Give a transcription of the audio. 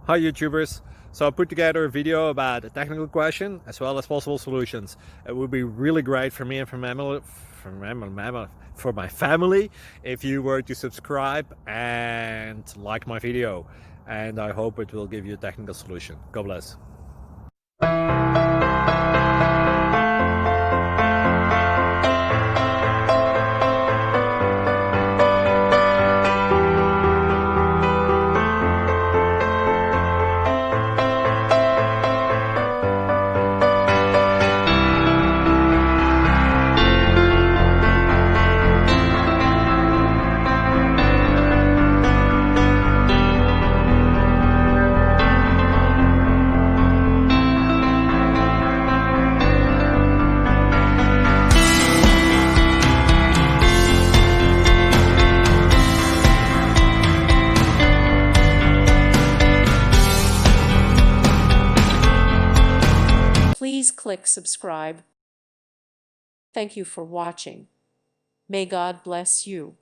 Hi YouTubers! So I put together a video about a technical question as well as possible solutions. It would be really great for me and for my family if you were to subscribe and like my video, and I hope it will give you a technical solution. God bless. Please click subscribe. Thank you for watching. May God bless you.